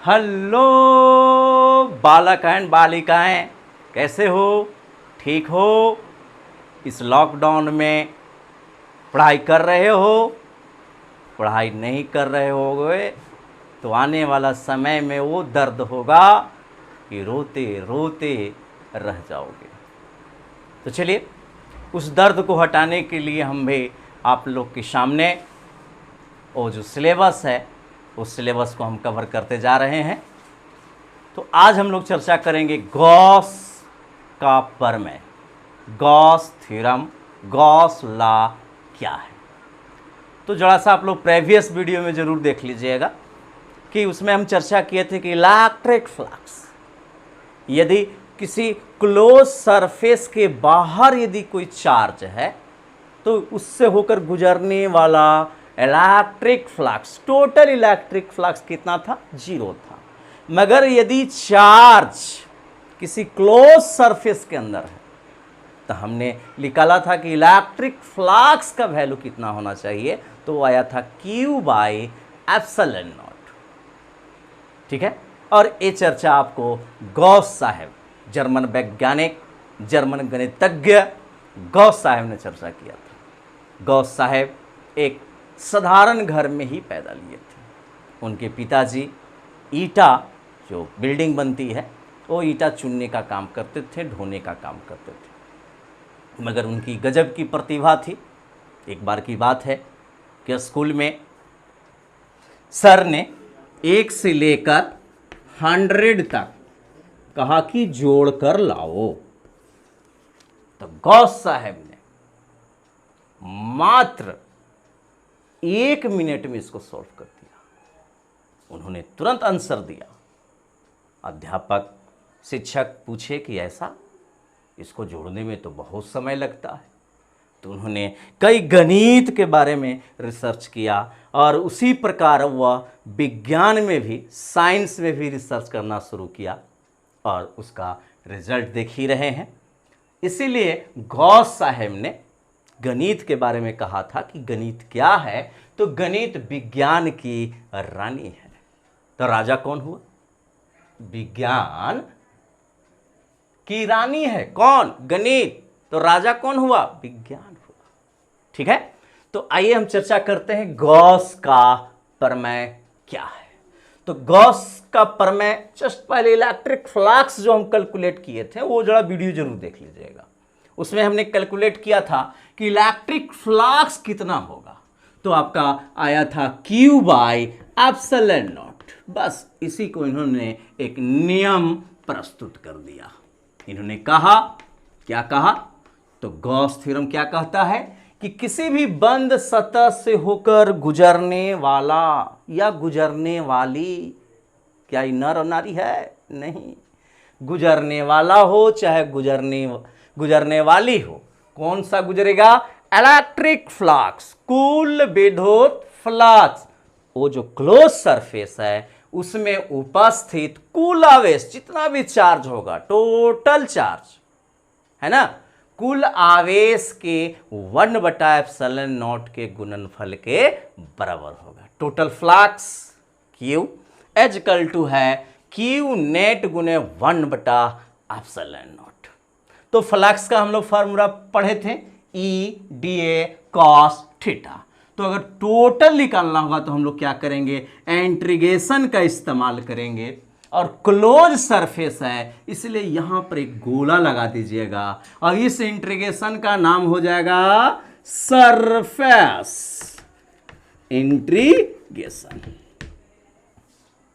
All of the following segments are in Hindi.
हेलो बालक एंड बालिकाएं, कैसे हो? ठीक हो? इस लॉकडाउन में पढ़ाई कर रहे हो? पढ़ाई नहीं कर रहे होगे तो आने वाला समय में वो दर्द होगा कि रोते रोते रह जाओगे। तो चलिए, उस दर्द को हटाने के लिए हम भी आप लोग के सामने वो जो सिलेबस है उस सिलेबस को हम कवर करते जा रहे हैं। तो आज हम लोग चर्चा करेंगे गॉस का प्रमेय, गॉस थ्योरम, गॉस लॉ क्या है। तो जरा सा आप लोग प्रीवियस वीडियो में ज़रूर देख लीजिएगा कि उसमें हम चर्चा किए थे कि इलेक्ट्रिक फ्लक्स, यदि किसी क्लोज सरफेस के बाहर यदि कोई चार्ज है तो उससे होकर गुजरने वाला electric flux, total electric flux कितना था? 0 था। मगर यदि चार्ज किसी क्लोज सरफेस के अंदर है तो हमने निकाला था कि इलेक्ट्रिक फ्लक्स का वैल्यू कितना होना चाहिए, तो वो आया था Q/ε0। ठीक है। और ये चर्चा आपको गॉस साहब, जर्मन वैज्ञानिक, जर्मन गणितज्ञ गॉस साहब ने चर्चा किया था। गॉस साहब एक साधारण घर में ही पैदा लिए थे। उनके पिताजी ईटा, जो बिल्डिंग बनती है, वो ईटा चुनने का काम करते थे, ढोने का काम करते थे। मगर उनकी गजब की प्रतिभा थी। एक बार की बात है कि स्कूल में सर ने 1 से लेकर 100 तक कहा कि जोड़ कर लाओ। तो गॉस साहब ने मात्र 1 मिनट में इसको सॉल्व कर दिया। उन्होंने तुरंत आंसर दिया। अध्यापक, शिक्षक पूछे कि ऐसा, इसको जोड़ने में तो बहुत समय लगता है। तो उन्होंने कई गणित के बारे में रिसर्च किया और उसी प्रकार वह विज्ञान में भी, साइंस में भी रिसर्च करना शुरू किया और उसका रिजल्ट देख ही रहे हैं। इसीलिए गॉस साहब ने गणित के बारे में कहा था कि गणित क्या है? तो गणित विज्ञान की रानी है। तो राजा कौन हुआ? विज्ञान की रानी है कौन? गणित। तो राजा कौन हुआ? विज्ञान हुआ। ठीक है। तो आइए हम चर्चा करते हैं गॉस का प्रमेय क्या है। तो गॉस का प्रमेय, जस्ट पहले इलेक्ट्रिक फ्लक्स जो हम कैलकुलेट किए थे वो जरा वीडियो जरूर देख लीजिएगा। उसमें हमने कैलकुलेट किया था कि इलेक्ट्रिक फ्लक्स कितना होगा, तो आपका आया था Q/ε0। बस इसी को इन्होंने एक नियम प्रस्तुत कर दिया। इन्होंने कहा, क्या कहा? तो गॉस थ्योरम क्या कहता है कि किसी भी बंद सतह से होकर गुजरने वाला या गुजरने वाली, क्या ये नर और नारी है? नहीं, गुजरने वाला हो चाहे गुजरने वाली हो, कौन सा गुजरेगा? इलेक्ट्रिक फ्लक्स, कुल विद्युत फ्लक्स। वो जो क्लोज सरफेस है उसमें उपस्थित कुल आवेश, जितना भी चार्ज होगा, टोटल चार्ज है ना, कुल आवेश के 1/ε0 के गुणनफल के बराबर होगा। Total flux Q equal to है Q नेट गुने 1/ε0। तो फ्लक्स का हम लोग फार्मूला पढ़े थे, E/dA cos थीटा। तो अगर टोटल निकालना होगा तो हम लोग क्या करेंगे? इंटीग्रेशन का इस्तेमाल करेंगे। और क्लोज सरफेस है इसलिए यहां पर एक गोला लगा दीजिएगा और इस इंटीग्रेशन का नाम हो जाएगा सरफेस इंटीग्रेशन।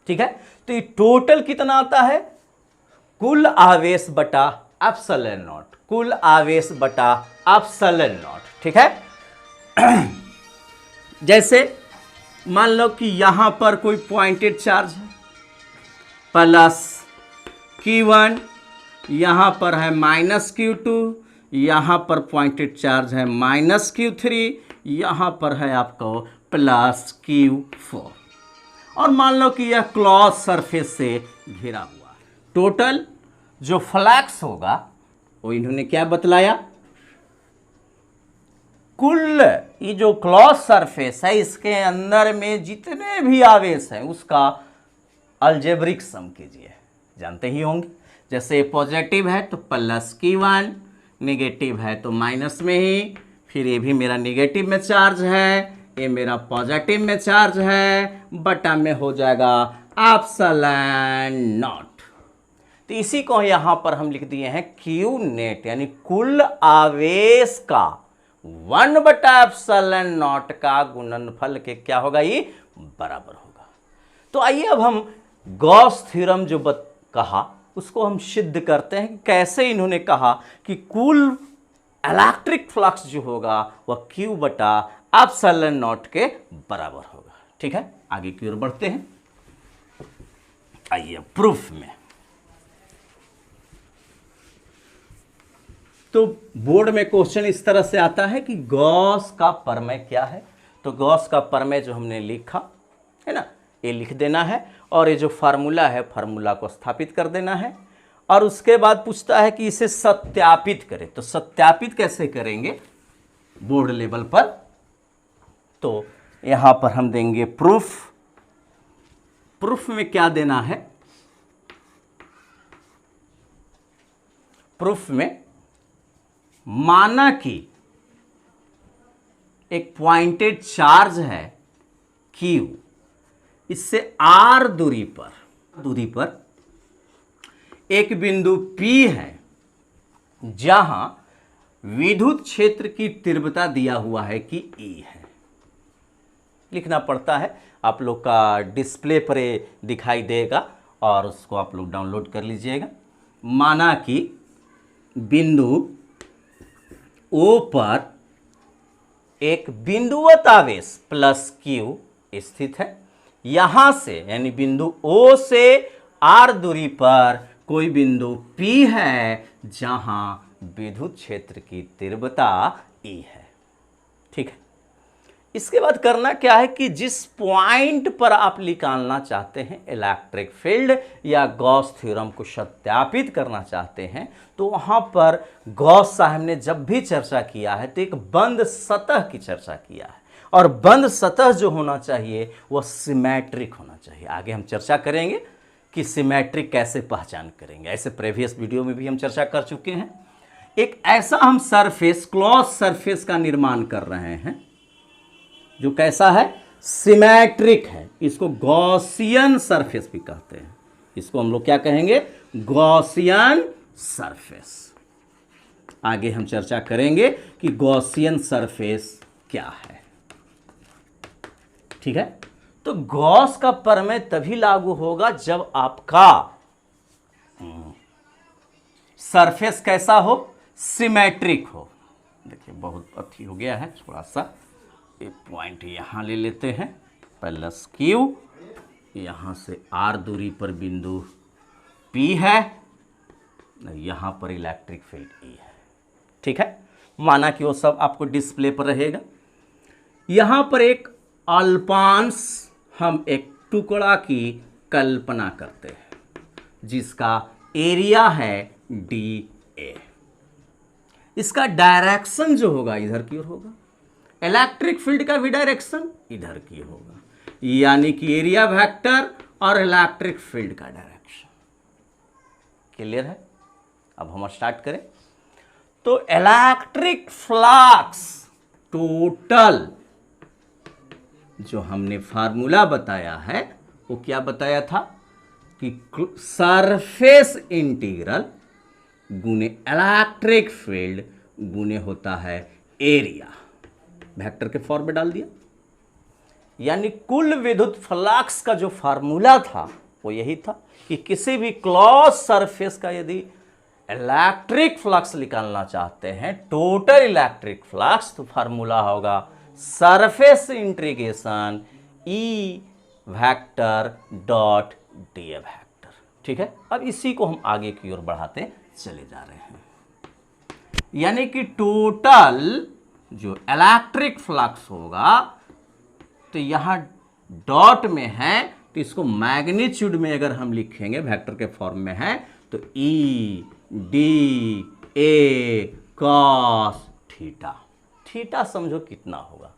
ठीक है। तो ये टोटल कितना आता है? कुल आवेश बटा ε0, कुल आवेश बटा ε0। ठीक है। जैसे मान लो कि यहां पर कोई पॉइंटेड चार्ज है प्लस Q1, यहां पर है -Q2, यहां पर पॉइंटेड चार्ज है -Q3, यहां पर है आपको +Q4। और मान लो कि यह क्लोज सरफेस से घिरा हुआ है। टोटल जो फ्लक्स होगा वो इन्होंने क्या बतलाया? कुल ये जो क्लोज सरफेस है इसके अंदर में जितने भी आवेश हैं उसका अलजेब्रिक सम कीजिए, जानते ही होंगे। जैसे पॉजिटिव है तो +Q1, नेगेटिव है तो माइनस में ही, फिर ये भी मेरा नेगेटिव में चार्ज है, ये मेरा पॉजिटिव में चार्ज है, बटा में हो जाएगा एप्सिलॉन नॉट। तो इसी को यहाँ पर हम लिख दिए हैं Q नेट, यानी कुल आवेश का 1/एप्सिलॉन नॉट का गुणनफल के क्या होगा, ये बराबर होगा। तो आइए अब हम गॉस थ्योरम जो कहा उसको हम सिद्ध करते हैं कि कैसे इन्होंने कहा कि कुल इलेक्ट्रिक फ्लक्स जो होगा वह Q/एप्सिलॉन नॉट के बराबर होगा। ठीक है, आगे की ओर बढ़ते हैं। आइए प्रूफ में। तो बोर्ड में क्वेश्चन इस तरह से आता है कि गॉस का प्रमेय क्या है। तो गॉस का प्रमेय जो हमने लिखा है ना, ये लिख देना है, और ये जो फार्मूला है फार्मूला को स्थापित कर देना है। और उसके बाद पूछता है कि इसे सत्यापित करें। तो सत्यापित कैसे करेंगे बोर्ड लेवल पर, तो यहां पर हम देंगे प्रूफ। प्रूफ में क्या देना है, प्रूफ में माना कि एक पॉइंटेड चार्ज है Q, इससे R दूरी पर एक बिंदु P है जहां विद्युत क्षेत्र की तीव्रता दिया हुआ है कि E है। लिखना पड़ता है, आप लोग का डिस्प्ले पर दिखाई देगा और उसको आप लोग डाउनलोड कर लीजिएगा। माना कि बिंदु O पर एक बिंदुवत आवेश +Q स्थित है। यहां से यानी बिंदु O से R दूरी पर कोई बिंदु P है जहां विद्युत क्षेत्र की तीव्रता E है। ठीक है, इसके बाद करना क्या है कि जिस पॉइंट पर आप निकालना चाहते हैं इलेक्ट्रिक फील्ड या गॉस थ्योरम को सत्यापित करना चाहते हैं, तो वहां पर गॉस साहब ने जब भी चर्चा किया है तो एक बंद सतह की चर्चा किया है, और बंद सतह जो होना चाहिए वह सिमेट्रिक होना चाहिए। आगे हम चर्चा करेंगे कि सिमेट्रिक कैसे पहचान करेंगे, ऐसे प्रीवियस वीडियो में भी हम चर्चा कर चुके हैं। एक ऐसा हम सरफेस, क्लोज सरफेस का निर्माण कर रहे हैं जो कैसा है, सिमेट्रिक है। इसको गॉसियन सरफेस भी कहते हैं। इसको हम लोग क्या कहेंगे, गॉसियन सरफेस। आगे हम चर्चा करेंगे कि गॉसियन सरफेस क्या है। ठीक है, तो गॉस का प्रमेय तभी लागू होगा जब आपका सरफेस कैसा हो, सिमेट्रिक हो। देखिए बहुत अच्छी हो गया है, थोड़ा सा एक पॉइंट यहां ले लेते हैं, +Q, यहां से R दूरी पर बिंदु P है, यहां पर इलेक्ट्रिक फील्ड E है। ठीक है, माना कि वो सब आपको डिस्प्ले पर रहेगा। यहां पर एक अल्पांश हम एक टुकड़ा की कल्पना करते हैं जिसका एरिया है dA। इसका डायरेक्शन जो होगा इधर की ओर होगा, इलेक्ट्रिक फील्ड का भी डायरेक्शन इधर की होगा, यानी कि एरिया वेक्टर और इलेक्ट्रिक फील्ड का डायरेक्शन। क्लियर है? अब हम स्टार्ट करें। तो इलेक्ट्रिक फ्लक्स टोटल जो हमने फार्मूला बताया है वो क्या बताया था कि सरफेस इंटीग्रल गुने इलेक्ट्रिक फील्ड गुने होता है एरिया। वेक्टर के फॉर्म में डाल दिया, यानी कुल विद्युत फ्लक्स का जो फार्मूला था वो यही था कि किसी भी क्लोज सरफेस का यदि इलेक्ट्रिक फ्लक्स निकालना चाहते हैं, टोटल इलेक्ट्रिक फ्लक्स, तो फार्मूला होगा surface integration E vector dot dA vector. ठीक है, अब इसी को हम आगे की ओर बढ़ाते चले जा रहे हैं, यानी कि टोटल जो इलेक्ट्रिक फ्लक्स होगा, तो यहां डॉट में है तो इसको मैग्नीट्यूड में अगर हम लिखेंगे वेक्टर के फॉर्म में है तो E dA cos theta. Theta समझो कितना होगा,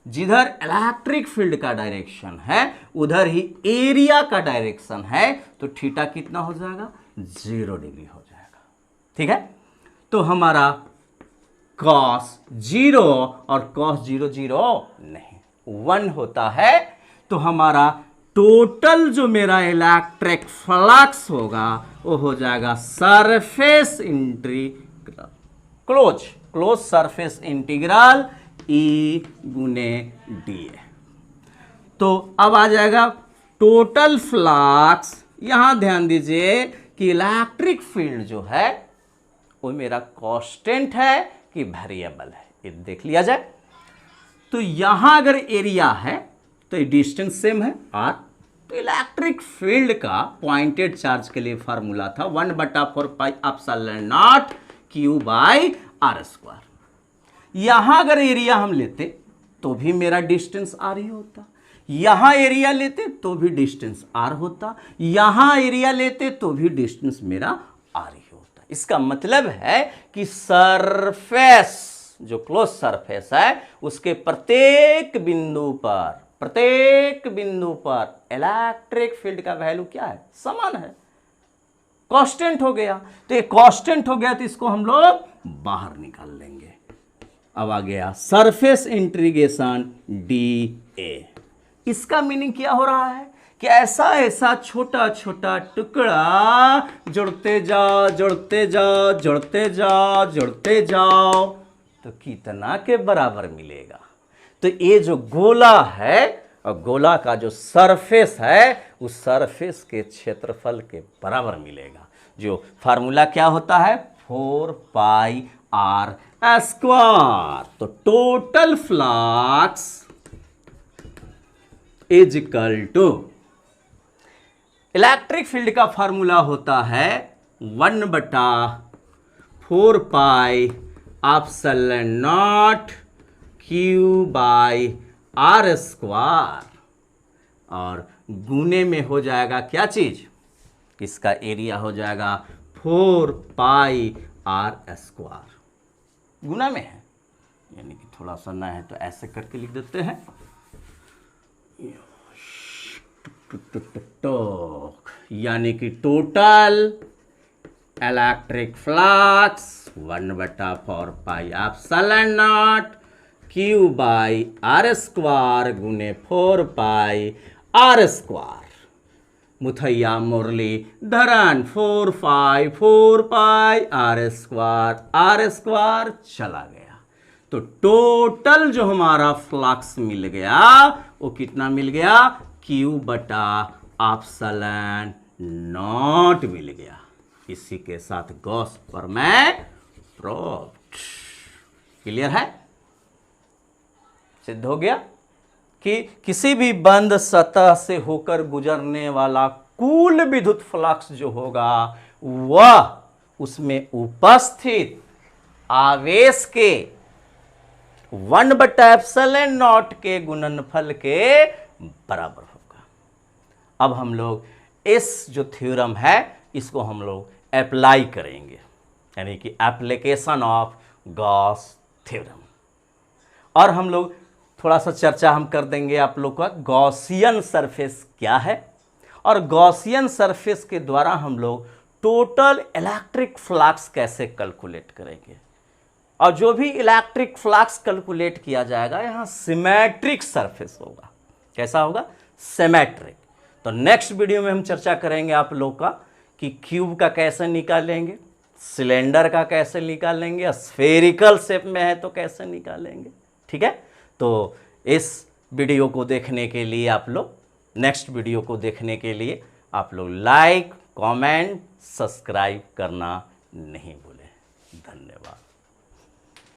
जिधर इलेक्ट्रिक फील्ड का डायरेक्शन है उधर ही एरिया का डायरेक्शन है, तो थीटा कितना हो जाएगा, 0 डिग्री हो जाएगा। ठीक है, तो हमारा cos 0 और cos 0 0 नहीं 1 होता है, तो हमारा टोटल जो मेरा इलेक्ट्रिक फ्लक्स होगा वो हो जाएगा surface integral, close surface integral E गुने dA। तो अब आ जाएगा टोटल फ्लक्स। यहां ध्यान दीजिए कि इलेक्ट्रिक फील्ड जो है वो मेरा कांस्टेंट है कि वेरिएबल है, ये देख लिया जाए। तो यहां अगर एरिया है तो ये डिस्टेंस सेम है r, तो इलेक्ट्रिक फील्ड का पॉइंटेड चार्ज के लिए फार्मूला था 1/4πε0 Q/r²। यहां अगर एरिया हम लेते तो भी मेरा डिस्टेंस r ही होता, यहां एरिया लेते तो भी डिस्टेंस r होता, यहां एरिया लेते तो भी डिस्टेंस मेरा r ही होता। इसका मतलब है कि सरफेस जो क्लोज सरफेस है उसके प्रत्येक बिंदु पर इलेक्ट्रिक फील्ड का वैल्यू क्या है, समान है, कांस्टेंट हो गया। तो ये कांस्टेंट हो गया तो इसको हम लोग बाहर निकाल लेंगे। अब आ गया सरफेस इंटीग्रेशन dA। इसका मीनिंग क्या हो रहा है कि ऐसा छोटा छोटा टुकड़ा जोड़ते जाओ तो कितना के बराबर मिलेगा। तो ये जो गोला है और गोला का जो सरफेस है उस सरफेस के क्षेत्रफल के बराबर मिलेगा। जो फार्मूला क्या होता है, 4πr²। तो total flux is equal to, electric field का फार्मूला होता है 1/4πε0 Q/r², और गुने में हो जाएगा क्या चीज, इसका एरिया हो जाएगा 4πr²। गुना में है, यानी कि थोड़ा सा ना है तो ऐसे करके लिख देते हैं, यानी कि टोटल इलेक्ट्रिक फ्लक्स 1/4πε0 Q/r² गुने 4πr²। मुथैया मुरली धरन 4πr² चला गया। तो टोटल जो हमारा फ्लक्स मिल गया वो कितना मिल गया, Q/ε0 मिल गया। इसी के साथ गॉस प्रमेय प्रूव्ड। क्लियर है, सिद्ध हो गया कि किसी भी बंद सतह से होकर गुजरने वाला कुल विद्युत फ्लक्स जो होगा वह उसमें उपस्थित आवेश के 1/ε0 के गुणनफल के बराबर होगा। अब हम लोग इस जो थ्योरम है इसको हम लोग अप्लाई करेंगे, यानी कि एप्लीकेशन ऑफ गॉस थ्योरम। और हम लोग थोड़ा सा चर्चा हम कर देंगे आप लोग का गॉसियन सरफेस क्या है, और गॉसियन सरफेस के द्वारा हम लोग टोटल इलेक्ट्रिक फ्लक्स कैसे कैलकुलेट करेंगे। और जो भी इलेक्ट्रिक फ्लक्स कैलकुलेट किया जाएगा यहाँ सिमेट्रिक सरफेस होगा। कैसा होगा, सिमेट्रिक। तो नेक्स्ट वीडियो में हम चर्चा करेंगे आप लोग का कि क्यूब का कैसे निकालेंगे, सिलेंडर का कैसे निकालेंगे, स्फेरिकल शेप में है तो कैसे निकालेंगे। ठीक है, तो इस वीडियो को देखने के लिए आप लोग, नेक्स्ट वीडियो को देखने के लिए आप लोग लाइक, कमेंट, सब्सक्राइब करना नहीं भूलें। धन्यवाद।